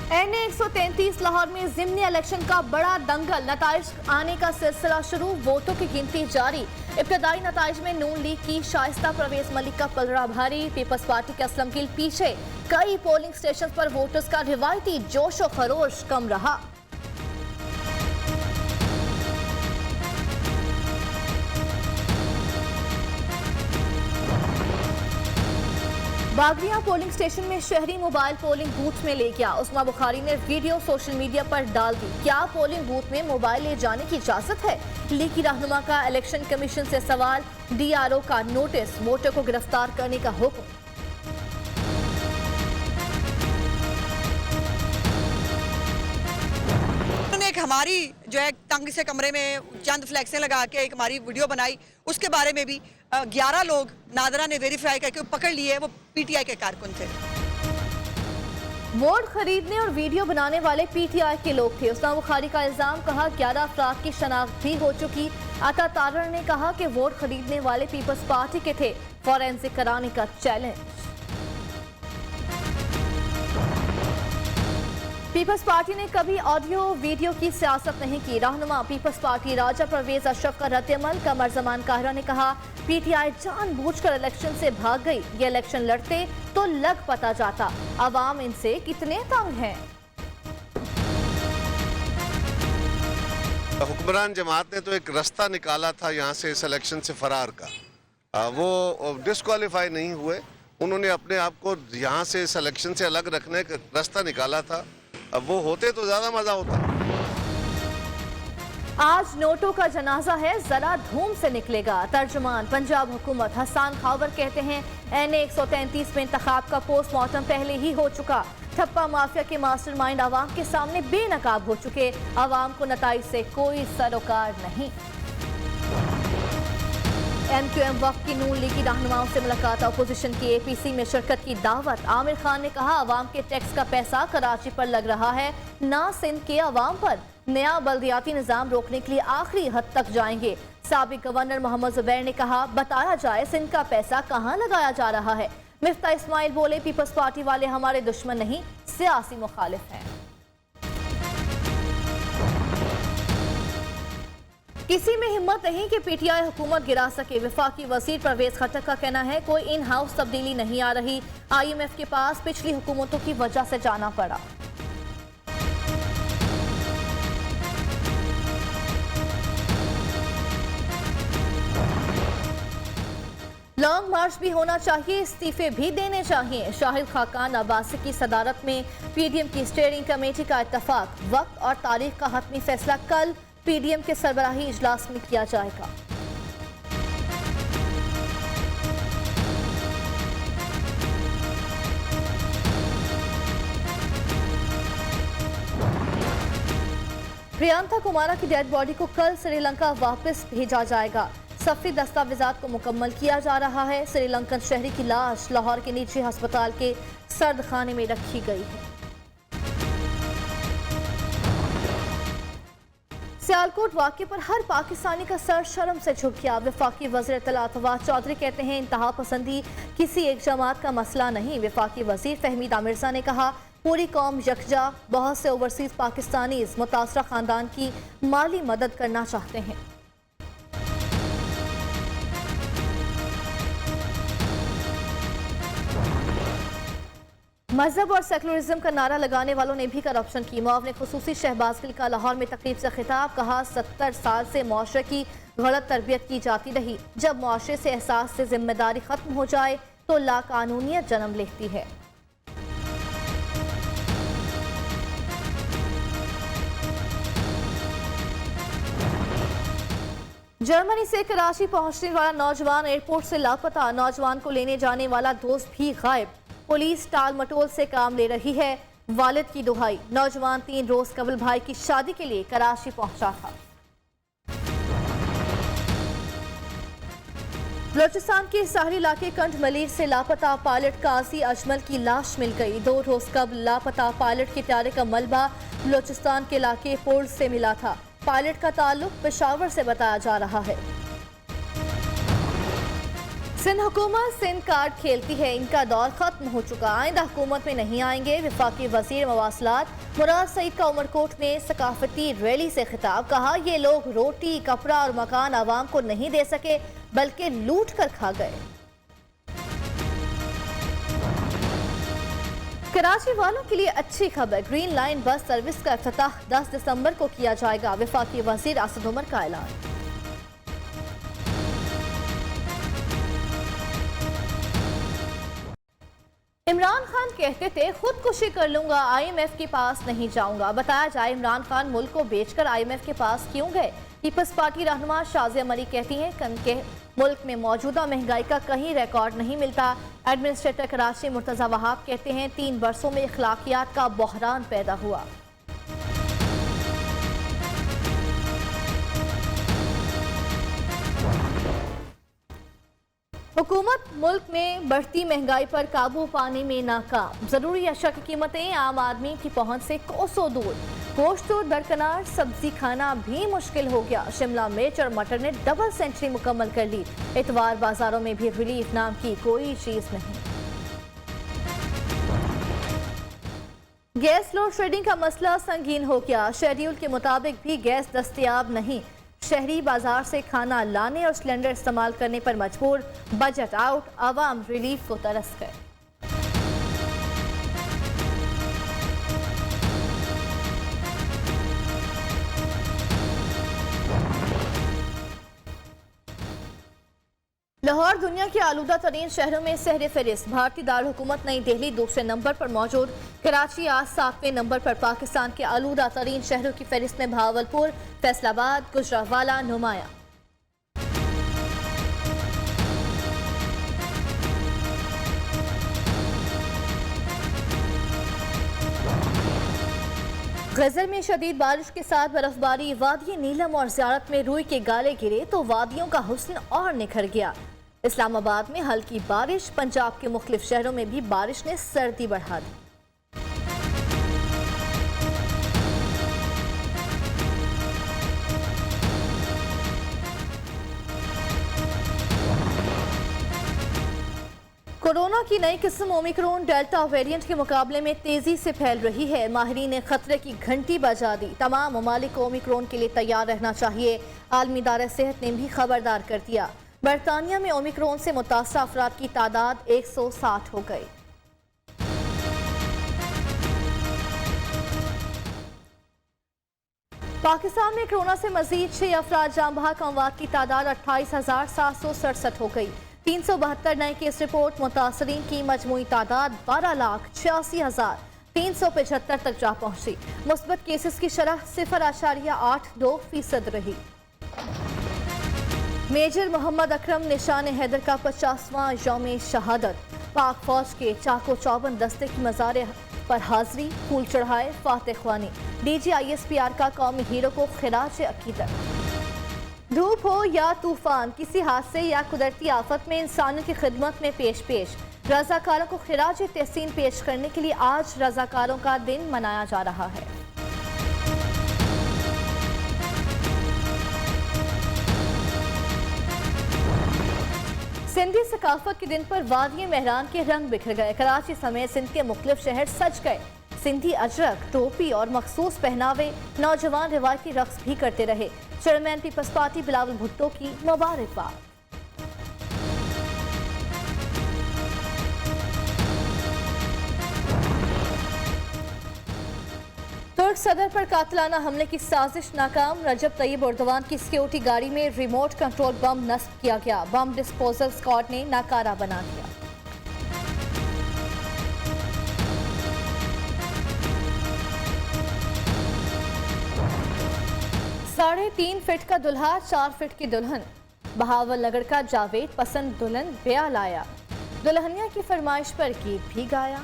NA-133 Lahore में ज़िमनी election का बड़ा दंगल, नताइज आने का सिलसिला शुरू, वोटों की गिनती जारी। इब्तदाई नताइज में नून लीग की शाइस्ता परवेज मलिक का पलड़ा भारी, पीपल्स पार्टी के असलम गिल पीछे। कई पोलिंग स्टेशन पर वोटर्स का रिवायती जोश और खरोश कम रहा। बागरिया पोलिंग स्टेशन में शहरी मोबाइल पोलिंग बूथ में ले गया। उस्मा बुखारी ने वीडियो सोशल मीडिया पर डाल दी। क्या पोलिंग बूथ में मोबाइल ले जाने की इजाजत है? लीग की रहनुमा का इलेक्शन कमीशन से सवाल, DRO का नोटिस, वोटर को गिरफ्तार करने का हुक्म। हमारी जो है तंग से कमरे में चंद फ्लैक्सें लगा के एक हमारी वीडियो बनाई, उसके बारे में भी 11 लोग नादरा ने वेरीफाई करके पकड़ लिए, वो PTI के कारकुन थे। वोट खरीदने और वीडियो बनाने वाले PTI के लोग थे। उस्मा बुखारी का इल्जाम, कहा 11 अफराद की शनाख्त भी हो चुकी। अता तारड़ ने कहा कि वोट खरीदने वाले पीपल्स पार्टी के थे। फॉरेंसिक कराने का चैलेंज। पीपल्स पार्टी ने कभी ऑडियो वीडियो की सियासत नहीं की। रहनुमा पीपल्स पार्टी राजा परवेज अशरफ का रद्द-ए-अमल, कमर जमान काहिरा ने कहा PTI जानबूझकर इलेक्शन से भाग गई। ये इलेक्शन लड़ते तो लग पता जाता, अवाम इनसे कितने तंग हैं। हुक्मरान जमात ने तो एक रास्ता निकाला था यहाँ से इस इलेक्शन से फरार का, वो डिस्क्वालीफाई नहीं हुए। उन्होंने अपने आप को यहाँ से इस इलेक्शन से अलग रखने का रास्ता निकाला था। अब वो होते तो ज्यादा मजा होता। आज नोटों का जनाजा है, जरा धूम से निकलेगा। तर्जुमान पंजाब हुकूमत हसन खावर कहते हैं NA-133 में इंतखाब का पोस्टमार्टम पहले ही हो चुका। ठप्पा माफिया के मास्टरमाइंड आवाम के सामने बेनकाब हो चुके। आवाम को नताइज से कोई सरोकार नहीं। MQM वक्त की नून लीग की रहनुमाओं से मुलाकात, अपोजिशन की APC में शिरकत की दावत। आमिर खान ने कहा अवाम के टैक्स का पैसा कराची पर लग रहा है, ना सिंध के अवाम पर। नया बल्दियाती निजाम रोकने के लिए आखिरी हद तक जाएंगे। साबिक गवर्नर मोहम्मद जुबैर ने कहा बताया जाए सिंध का पैसा कहाँ लगाया जा रहा है। मिफ्ता इस्माइल बोले पीपल्स पार्टी वाले हमारे दुश्मन नहीं, सियासी मुखालिफ हैं। किसी में हिम्मत नहीं कि PTI हुकूमत गिरा सके। वफाकी वजीर परवेज खट्टक का कहना है कोई इन हाउस तब्दीली नहीं आ रही। IMF के पास पिछली हुकूमतों की वजह से जाना पड़ा। लॉन्ग मार्च भी होना चाहिए, इस्तीफे भी देने चाहिए। शाहिद खाकान अब्बासी की सदारत में PDM की स्टीयरिंग कमेटी का इत्तफाक। वक्त और तारीख का हतमी फैसला कल PDM के सरबराही इजलास में किया जाएगा। प्रियंका कुमारा की डेड बॉडी को कल श्रीलंका वापस भेजा जाएगा। सफरी दस्तावेजात को मुकम्मल किया जा रहा है। श्रीलंकन शहरी की लाश लाहौर के निजी अस्पताल के सर्द खाने में रखी गई है। सियालकोट वाक़े पर हर पाकिस्तानी का सर शर्म से झुक गया। वफाकी वज़ीर इत्तलात फवाद चौधरी कहते हैं इंतहा पसंदी किसी एक जमात का मसला नहीं। वफाकी वज़ीर फहमीदा मिर्जा ने कहा पूरी कौम यकजा, बहुत से ओवरसीज पाकिस्तानी मुतासरा खानदान की माली मदद करना चाहते हैं। मजहब और सेकुलरिज्म का नारा लगाने वालों ने भी करप्शन की। मुआवने खुसूसी शहबाज गिल का लाहौर में तकरीब से खिताब, कहा 70 साल से मुआशरे की गलत तरबियत की जाती रही। जब मुआशरे से एहसास से जिम्मेदारी खत्म हो जाए तो लाकानूनियत जन्म लेती है। जर्मनी से कराची पहुंचने वाला नौजवान एयरपोर्ट से लापता। नौजवान को लेने जाने वाला दोस्त भी गायब। पुलिस टाल मटोल से काम ले रही है। वालिद की दुहाई, नौजवान 3 रोज कबल भाई की शादी के लिए कराची पहुंचा था। बलोचिस्तान के साहली इलाके कंठ मलीर से लापता पायलट काजी अजमल की लाश मिल गई। 2 रोज कबल लापता पायलट के त्यारे का मलबा बलोचिस्तान के इलाके पोर्ट से मिला था। पायलट का ताल्लुक पेशावर से बताया जा रहा है। सिंध हुकूमत सिंध कार्ड खेलती है, इनका दौर खत्म हो चुका, आइंदा हुकूमत में नहीं आएंगे। वफाकी वजीर मवासलात मुराद सईद का उमरकोट में सकाफती रैली से खिताब, कहा ये लोग रोटी कपड़ा और मकान आवाम को नहीं दे सके बल्कि लूट कर खा गए। कराची वालों के लिए अच्छी खबर, ग्रीन लाइन बस सर्विस का इफ्तिताह 10 दिसंबर को किया जाएगा। वफाकी वजीर असद उमर का ऐलान। इमरान खान कहते थे खुदकुशी कर लूंगा, IMF के पास नहीं जाऊंगा। बताया जाए इमरान खान मुल्क को बेचकर IMF के पास क्यों गए। पीपल्स पार्टी रहनुमा शाजिया मरी कहती हैं कि मुल्क में मौजूदा महंगाई का कहीं रिकॉर्ड नहीं मिलता। एडमिनिस्ट्रेटर कराची मुर्तजा वहाब कहते हैं 3 बरसों में अखलाकियात का बहरान पैदा हुआ। हुकूमत मुल्क में बढ़ती महंगाई पर काबू पाने में नाकाम, जरूरी अशिया की कीमतें आम आदमी की पहुंच से कोसों दूर। गोश्त और दरकनार सब्जी खाना भी मुश्किल हो गया। शिमला मिर्च और मटर ने डबल सेंचुरी मुकम्मल कर ली। इतवार बाजारों में भी रिलीफ नाम की कोई चीज नहीं। गैस लोड शेडिंग का मसला संगीन हो गया, शेड्यूल के मुताबिक भी गैस दस्तयाब नहीं। शहरी बाजार से खाना लाने और सिलेंडर इस्तेमाल करने पर मजबूर, बजट आउट, आवाम रिलीफ को तरस गए। लाहौर दुनिया के आलूदा तरीन शहरों में सहरे फहरिस्त, भारतीय दारुल हुकूमत नई दिल्ली दूसरे नंबर पर मौजूद। कराची आज 7वें नंबर पर। पाकिस्तान के आलूदा तरीन शहरों की फहरिस्त में भावलपुर, फैसलाबाद, गुजरावाला नुमाया। गजर में शदीद बारिश के साथ बर्फबारी, वादी नीलम और ज़ियारत में रूई के गाले गिरे तो वादियों का हुस्न और निखर गया। इस्लामाबाद में हल्की बारिश, पंजाब के मुख्तलिफ शहरों में भी बारिश ने सर्दी बढ़ा दी। कोरोना की नई किस्म ओमिक्रॉन डेल्टा वेरिएंट के मुकाबले में तेजी से फैल रही है। माहिरीन ने खतरे की घंटी बजा दी, तमाम ममालिक को ओमिक्रॉन के लिए तैयार रहना चाहिए। आलमी इदारा सेहत ने भी खबरदार कर दिया। बरतानिया में ओमिक्रॉन से मुतासर अफराद की तादाद 160 हो गई। पाकिस्तान में कोरोना से मजीद 6 अफराद जान बहक, अमवात की तादाद 28,767 हो गई। 372 नए केस रिपोर्ट, मुतासरीन की मजमूई तादाद 12,86,375 तक जा पहुंची। मुस्बत केसेस की शरह 0.82% रही। मेजर मोहम्मद अकरम निशान हैदर का 50वां यौम शहादत, पाक फौज के चाको चौबन दस्ते की मज़ार पर हाजिरी, फूल चढ़ाए, फातह ख्वानी। DG ISPR का कौमी हीरो को खिराज अकीदत। धूप हो या तूफान, किसी हादसे या कुदरती आफत में इंसानों की खिदमत में पेश रजाकारों को खिराज तहसीन पेश करने के लिए आज रजाकारों का दिन मनाया जा रहा है। सिंधी सकाफत के दिन पर वादिये मेहरान के रंग बिखर गए। कराची समेत सिंध के मुख्तलिफ शहर सज गए। सिंधी अजरक, टोपी और मखसूस पहनावे, नौजवान रिवायती रक्स भी करते रहे। चेयरमैन पीपल्स पार्टी बिलावल भुट्टो की मुबारकबाद। तुर्क सदर पर कातिलाना हमले की साजिश नाकाम, रजब तैयब एर्दोगान की सिक्योरिटी गाड़ी में रिमोट कंट्रोल बम नस्ब किया गया। बम डिस्पोजल स्क्वाड ने नाकारा बना दिया। 3.5 फीट का दुल्हा, 4 फीट की दुल्हन। बहावल नगर का जावेद पसंद दुल्हन ब्याह लाया, दुल्हनिया की फरमाइश पर गीत भी गाया।